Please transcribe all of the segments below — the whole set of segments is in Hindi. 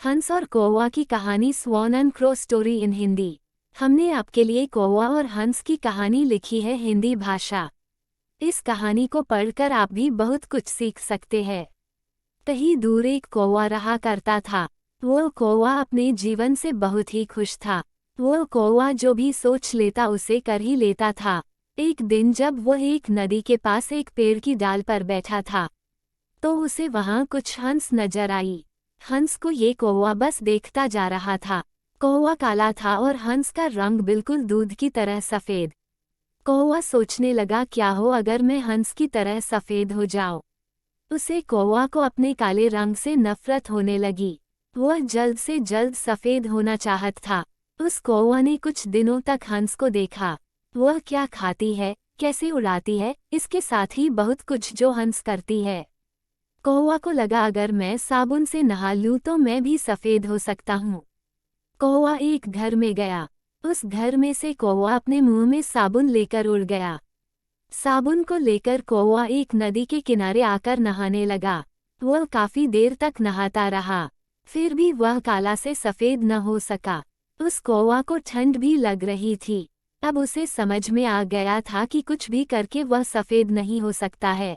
हंस और कौवा की कहानी sworn and crow story in Hindi. हमने आपके लिए कौवा और हंस की कहानी लिखी है हिंदी भाषा। इस कहानी को पढ़कर आप भी बहुत कुछ सीख सकते हैं। कहीं दूर एक कौवा रहा करता था। वो कौवा अपने जीवन से बहुत ही खुश था। वो कौवा जो भी सोच लेता उसे कर ही लेता था। एक दिन जब वह एक नदी के पास एक पेड़ की डाल पर बैठा था तो उसे वहां कुछ हंस नजर आई। हंस को ये कौवा बस देखता जा रहा था। कौवा काला था और हंस का रंग बिल्कुल दूध की तरह सफेद। कौवा सोचने लगा, क्या हो अगर मैं हंस की तरह सफेद हो जाऊं। उसे कौवा को अपने काले रंग से नफरत होने लगी। वह जल्द से जल्द सफेद होना चाहत था। उस कौवा ने कुछ दिनों तक हंस को देखा। वह क्या खाती है, कैसे उड़ाती है, इसके साथ ही बहुत कुछ जो हंस करती है। कौवा को लगा, अगर मैं साबुन से नहा लूं तो मैं भी सफेद हो सकता हूँ। कौवा एक घर में गया। उस घर में से कौवा अपने मुंह में साबुन लेकर उड़ गया। साबुन को लेकर कौवा एक नदी के किनारे आकर नहाने लगा। वह काफी देर तक नहाता रहा, फिर भी वह काला से सफेद न हो सका। उस कौवा को ठंड भी लग रही थी। अब उसे समझ में आ गया था कि कुछ भी करके वह सफेद नहीं हो सकता है।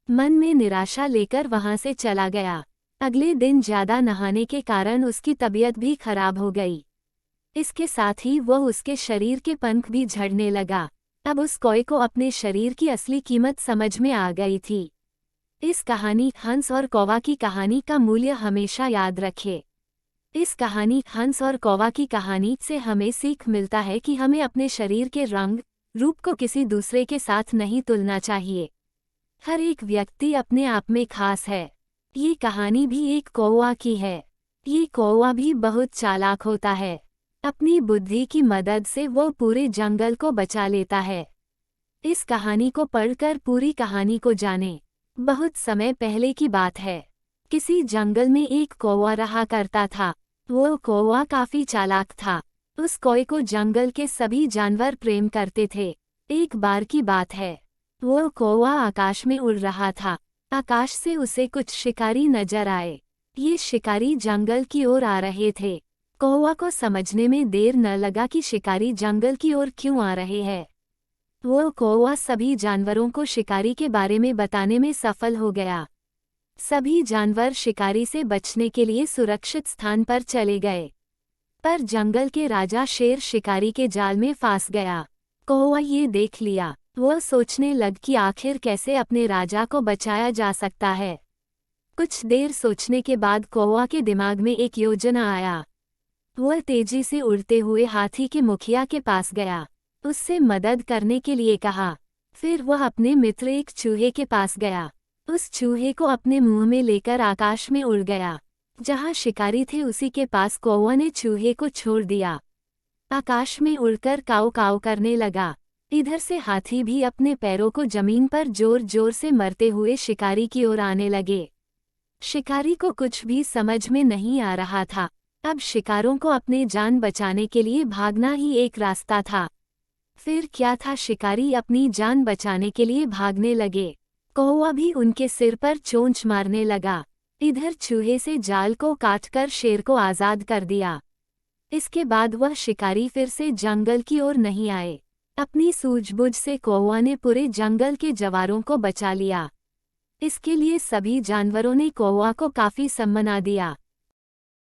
मन में निराशा लेकर वहां से चला गया। अगले दिन ज्यादा नहाने के कारण उसकी तबीयत भी खराब हो गई। इसके साथ ही वह उसके शरीर के पंख भी झड़ने लगा। अब उस कौवे को अपने शरीर की असली कीमत समझ में आ गई थी। इस कहानी हंस और कौवा की कहानी का मूल्य हमेशा याद रखें। इस कहानी हंस और कौवा की कहानी से हमें सीख मिलता है कि हमें अपने शरीर के रंग रूप को किसी दूसरे के साथ नहीं तुलना चाहिए। हर एक व्यक्ति अपने आप में खास है। ये कहानी भी एक कौवा की है। ये कौवा भी बहुत चालाक होता है। अपनी बुद्धि की मदद से वो पूरे जंगल को बचा लेता है। इस कहानी को पढ़कर पूरी कहानी को जानें। बहुत समय पहले की बात है। किसी जंगल में एक कौवा रहा करता था। वो कौवा काफी चालाक था। उस कौवे को जंगल के सभी जानवर प्रेम करते थे। एक बार की बात है, वो कौवा आकाश में उड़ रहा था। आकाश से उसे कुछ शिकारी नजर आए। ये शिकारी जंगल की ओर आ रहे थे। कौवा को समझने में देर न लगा कि शिकारी जंगल की ओर क्यों आ रहे हैं। वो कौवा सभी जानवरों को शिकारी के बारे में बताने में सफल हो गया। सभी जानवर शिकारी से बचने के लिए सुरक्षित स्थान पर चले गए। पर जंगल के राजा शेर शिकारी के जाल में फंस गया। कौवा ये देख लिया। वह सोचने लग कि आखिर कैसे अपने राजा को बचाया जा सकता है। कुछ देर सोचने के बाद कौवा के दिमाग में एक योजना आया। वह तेजी से उड़ते हुए हाथी के मुखिया के पास गया। उससे मदद करने के लिए कहा। फिर वह अपने मित्र एक चूहे के पास गया। उस चूहे को अपने मुंह में लेकर आकाश में उड़ गया। जहां शिकारी थे उसी के पास कौवा ने चूहे को छोड़ दिया। आकाश में उड़कर काऊ काऊ करने लगा। इधर से हाथी भी अपने पैरों को जमीन पर जोर जोर से मरते हुए शिकारी की ओर आने लगे। शिकारी को कुछ भी समझ में नहीं आ रहा था। अब शिकारों को अपने जान बचाने के लिए भागना ही एक रास्ता था। फिर क्या था, शिकारी अपनी जान बचाने के लिए भागने लगे। कौवा भी उनके सिर पर चोंच मारने लगा। इधर चूहे से जाल को काटकर शेर को आजाद कर दिया। इसके बाद वह शिकारी फिर से जंगल की ओर नहीं आए। अपनी सूझबूझ से कौवा ने पूरे जंगल के जवारों को बचा लिया। इसके लिए सभी जानवरों ने कौवा को काफी सम्मान दिया।